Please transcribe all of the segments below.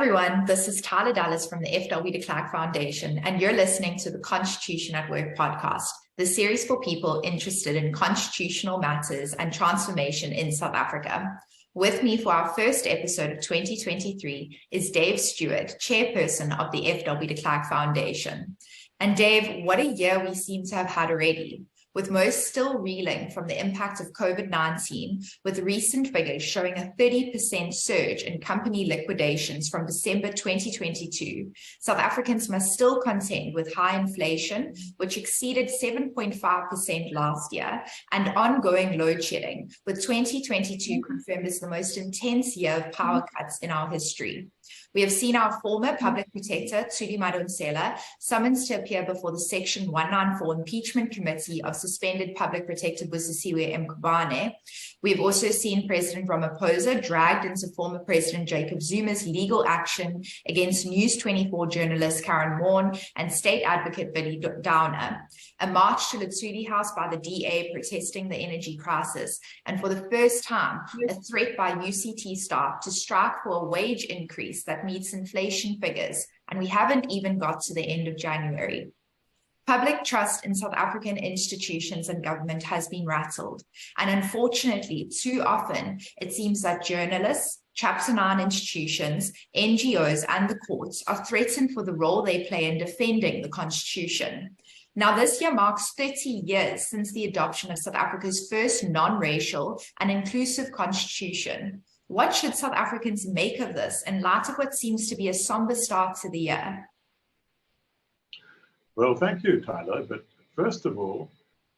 everyone, this is Tyler Dallas from the FW de Klerk Foundation, and you're listening to the Constitution at Work podcast, the series for people interested in constitutional matters and transformation in South Africa. With me for our first episode of 2023 is Dave Stewart, chairperson of the FW de Klerk Foundation. And Dave, what a year we seem to have had already, with most still reeling from the impact of COVID-19, with recent figures showing a 30% surge in company liquidations from December 2022. South Africans must still contend with high inflation, which exceeded 7.5% last year, and ongoing load shedding, with 2022 confirmed as the most intense year of power cuts in our history. We have seen our former public protector, Tsuli Madonsela, summoned to appear before the Section 194 Impeachment Committee of suspended public protector Busisiwe Mkhwebane. We have also seen President Ramaphosa dragged into former President Jacob Zuma's legal action against News 24 journalist Karen Moore and state advocate Billy Downer. A march to the Tsuli House by the DA protesting the energy crisis, and for the first time, a threat by UCT staff to strike for a wage increase that meets inflation figures, and we haven't even got to the end of January. Public trust in South African institutions and government has been rattled, and unfortunately, too often, it seems that journalists, Chapter 9 institutions, NGOs, and the courts are threatened for the role they play in defending the Constitution. Now, this year marks 30 years since the adoption of South Africa's first non-racial and inclusive constitution. What should South Africans make of this in light of what seems to be a somber start to the year? Well, thank you, Tyler. But first of all,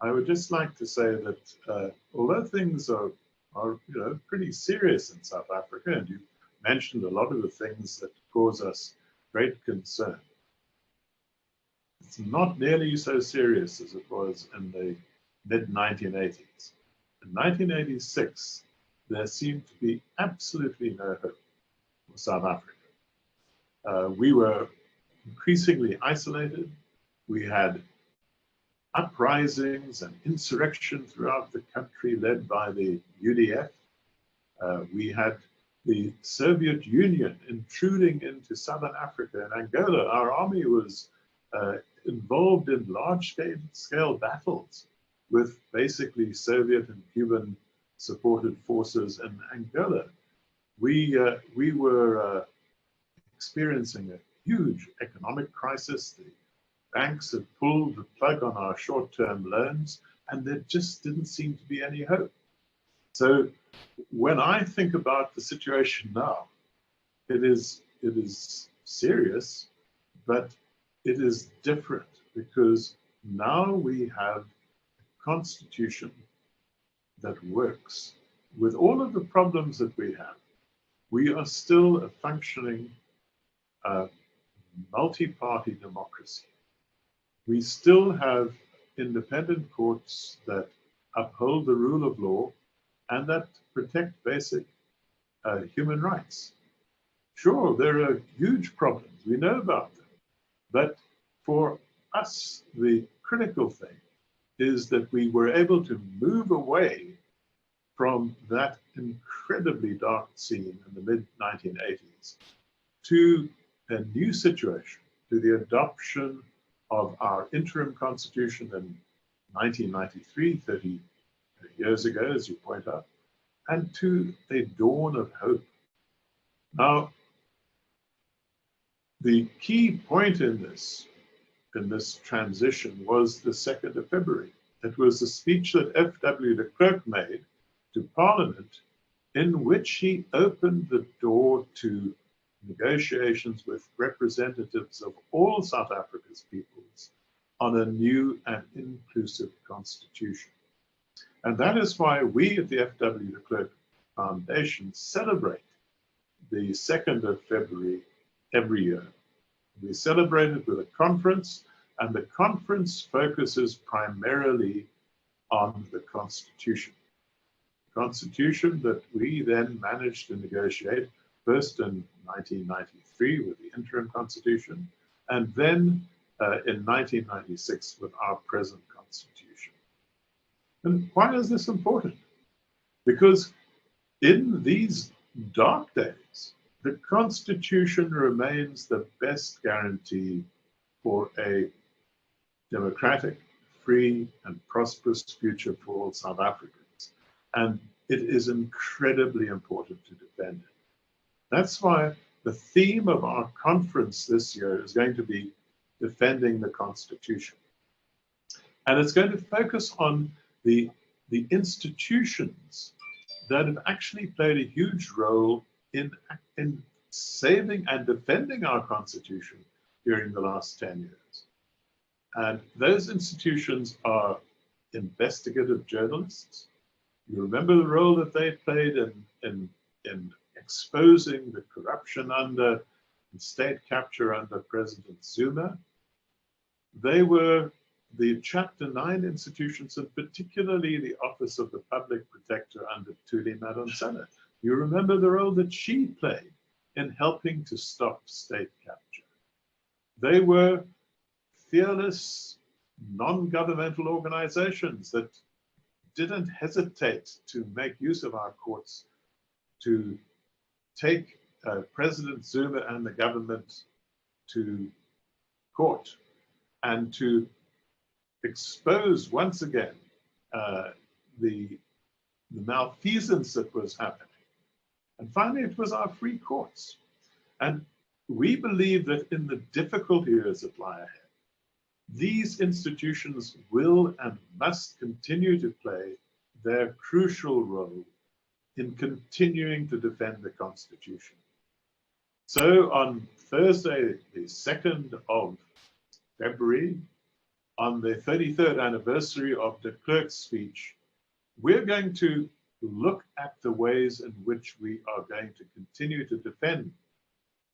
I would just like to say that although things are pretty serious in South Africa, and you mentioned a lot of the things that cause us great concern, it's not nearly so serious as it was in the mid-1980s. In 1986, there seemed to be absolutely no hope for South Africa. We were increasingly isolated. We had uprisings and insurrection throughout the country led by the UDF. We had the Soviet Union intruding into Southern Africa and Angola. Our army was involved in large-scale battles with basically Soviet and Cuban supported forces in Angola. We were experiencing a huge economic crisis. The banks had pulled the plug on our short-term loans, and there just didn't seem to be any hope. So when I think about the situation now, it is serious, but it is different because now we have a constitution that works. With all of the problems that we have, we are still a functioning multi-party democracy. We still have independent courts that uphold the rule of law and that protect basic human rights. Sure, there are huge problems, we know about them, but for us, the critical thing is that we were able to move away from that incredibly dark scene in the mid-1980s to a new situation, to the adoption of our interim constitution in 1993, 30 years ago, as you point out, and to a dawn of hope. Now, the key point in this transition was the 2nd of February. It was the speech that FW de Klerk made to Parliament in which he opened the door to negotiations with representatives of all South Africa's peoples on a new and inclusive constitution. And that is why we at the FW de Klerk Foundation celebrate the 2nd of February every year. We celebrate it with a conference, and the conference focuses primarily on the Constitution. The Constitution that we then managed to negotiate, first in 1993 with the interim Constitution, and then in 1996 with our present Constitution. And why is this important? Because in these dark days, The Constitution remains the best guarantee for a democratic, free, and prosperous future for all South Africans. And it is incredibly important to defend it. That's why the theme of our conference this year is going to be defending the Constitution. And it's going to focus on the institutions that have actually played a huge role in saving and defending our Constitution during the last 10 years. And those institutions are investigative journalists. You remember the role that they played in exposing the corruption under state capture under President Zuma. They were the Chapter 9 institutions, and particularly the Office of the Public Protector under Thuli Madonsela. You remember the role that she played in helping to stop state capture. They were fearless, non-governmental organizations that didn't hesitate to make use of our courts to take President Zuma and the government to court and to expose once again the malfeasance that was happening. And finally, it was our free courts. And we believe that in the difficult years that lie ahead, these institutions will and must continue to play their crucial role in continuing to defend the Constitution. So on Thursday, the 2nd of February, on the 33rd anniversary of de Klerk's speech, we're going to look at the ways in which we are going to continue to defend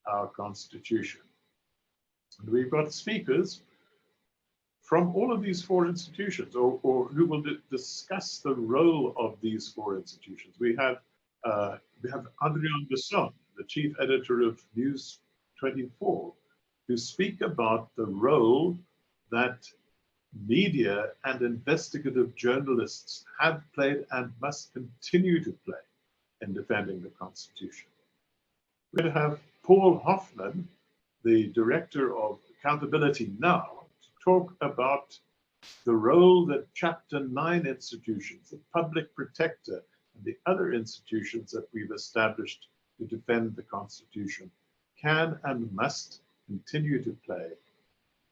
our Constitution. And we've got speakers from all of these 4 institutions, or who will discuss the role of these 4 institutions. We have Adriaan Basson, the chief editor of News 24, to speak about the role that media and investigative journalists have played and must continue to play in defending the Constitution. We're going to have Paul Hoffman, the director of Accountability Now, to talk about the role that Chapter 9 institutions, the Public Protector, and the other institutions that we've established to defend the Constitution can and must continue to play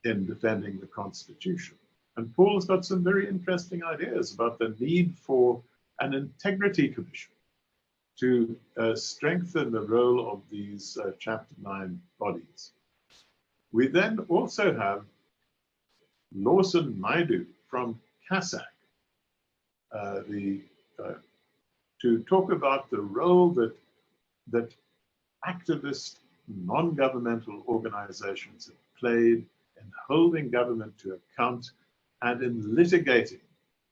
in defending the Constitution. And Paul's got some very interesting ideas about the need for an integrity commission to strengthen the role of these Chapter 9 bodies. We then also have Lawson Naidoo from CASAC to talk about the role that activist non-governmental organizations have played in holding government to account and in litigating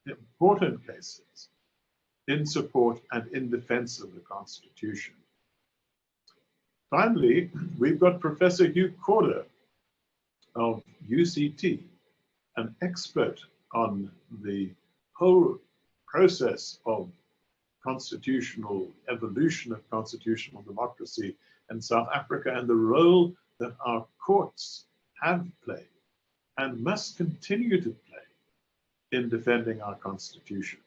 important cases in support and in defense of the Constitution. Finally, we've got Professor Hugh of UCT, an expert on the whole process of constitutional evolution of constitutional democracy in South Africa and the role that our courts have played and must continue to play in defending our Constitution.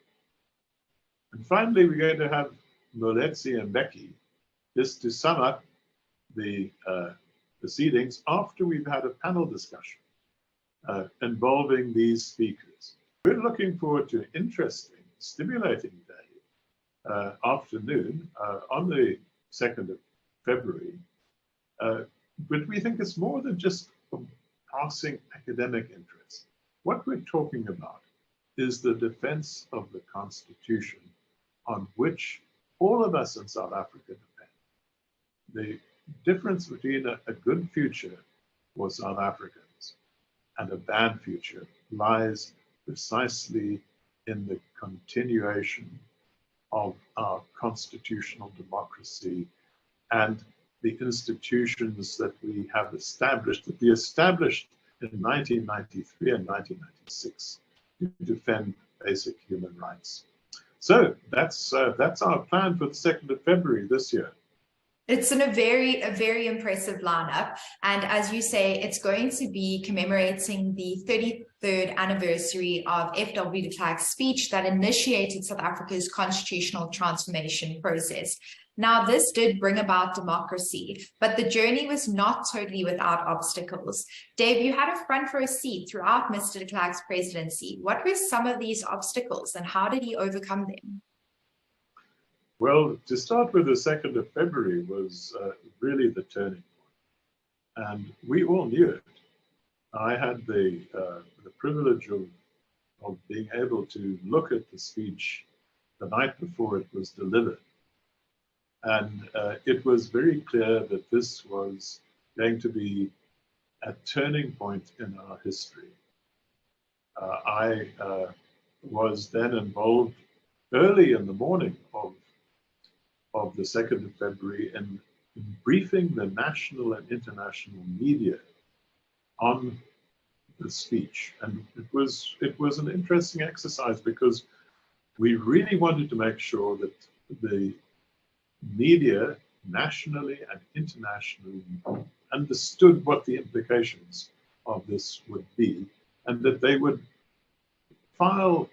And finally, we're going to have Moeletsi and Mbeki just to sum up the proceedings after we've had a panel discussion involving these speakers. We're looking forward to an interesting, stimulating day, afternoon, on the 2nd of February. But we think it's more than just passing academic interest. What we're talking about is the defense of the Constitution on which all of us in South Africa depend. The difference between a good future for South Africans and a bad future lies precisely in the continuation of our constitutional democracy and the institutions that we have established, that we established in 1993 and 1996 to defend basic human rights. So that's our plan for the 2nd of February this year. It's in a very impressive lineup. And as you say, it's going to be commemorating the 33rd anniversary of FW de Klerk's speech that initiated South Africa's constitutional transformation process. Now, this did bring about democracy, but the journey was not totally without obstacles. Dave, you had a front row seat throughout Mr. de Klerk's presidency. What were some of these obstacles and how did he overcome them? Well, to start with, the 2nd of February was really the turning point. And we all knew it. I had the privilege of being able to look at the speech the night before it was delivered. And it was very clear that this was going to be a turning point in our history. I was then involved early in the morning of the 2nd of February in briefing the national and international media on the speech. And it was an interesting exercise because we really wanted to make sure that the media, nationally and internationally, understood what the implications of this would be, and that they would file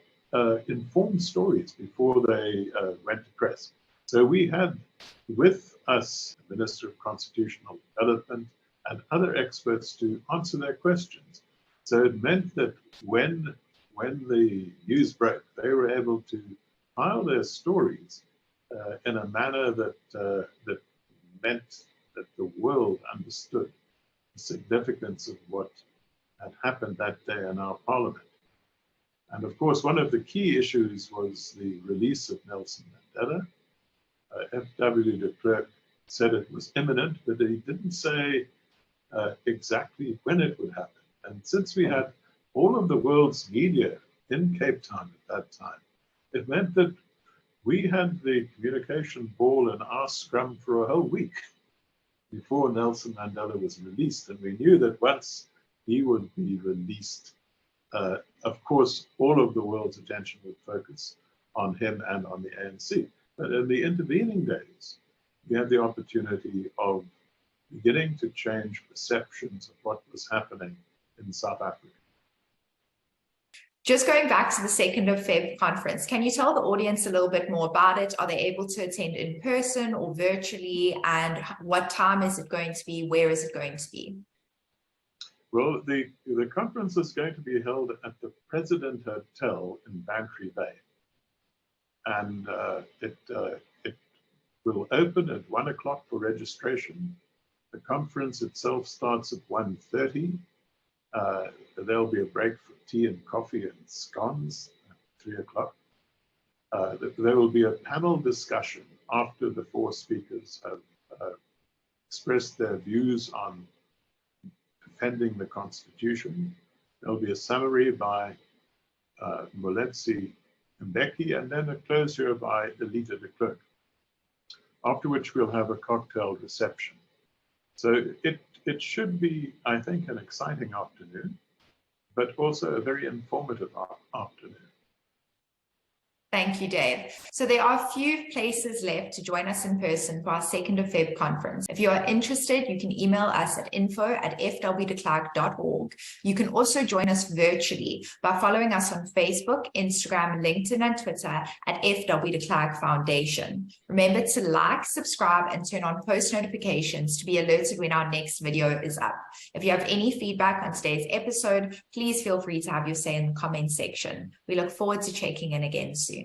informed stories before they went to press. So we had with us the Minister of Constitutional Development and other experts to answer their questions. So it meant that when the news broke, they were able to file their stories in a manner that meant that the world understood the significance of what had happened that day in our parliament. And of course, one of the key issues was the release of Nelson Mandela. FW de Klerk said it was imminent, but he didn't say exactly when it would happen. And since we had all of the world's media in Cape Town at that time, it meant that we had the communication ball in our scrum for a whole week before Nelson Mandela was released. And we knew that once he would be released, of course, all of the world's attention would focus on him and on the ANC. But in the intervening days, we had the opportunity of beginning to change perceptions of what was happening in South Africa. Just going back to the 2nd of Feb conference, can you tell the audience a little bit more about it? Are they able to attend in person or virtually? And what time is it going to be? Where is it going to be? Well, the conference is going to be held at the President Hotel in Bantry Bay. And it will open at 1 o'clock for registration. The conference itself starts at 1:30. There'll be a break for tea and coffee and scones at 3 o'clock. There will be a panel discussion after the 4 speakers have expressed their views on defending the Constitution. There'll be a summary by Moeletsi, Mbeki, and then a closure by Adriaan de Klerk, after which we'll have a cocktail reception. So it should be, I think, an exciting afternoon, but also a very informative afternoon. Thank you, Dave. So there are a few places left to join us in person for our 2nd of Feb conference. If you are interested, you can email us at info@fwdeklerk.org. You can also join us virtually by following us on Facebook, Instagram, LinkedIn, and Twitter at FW de Klerk Foundation. Remember to like, subscribe, and turn on post notifications to be alerted when our next video is up. If you have any feedback on today's episode, please feel free to have your say in the comments section. We look forward to checking in again soon.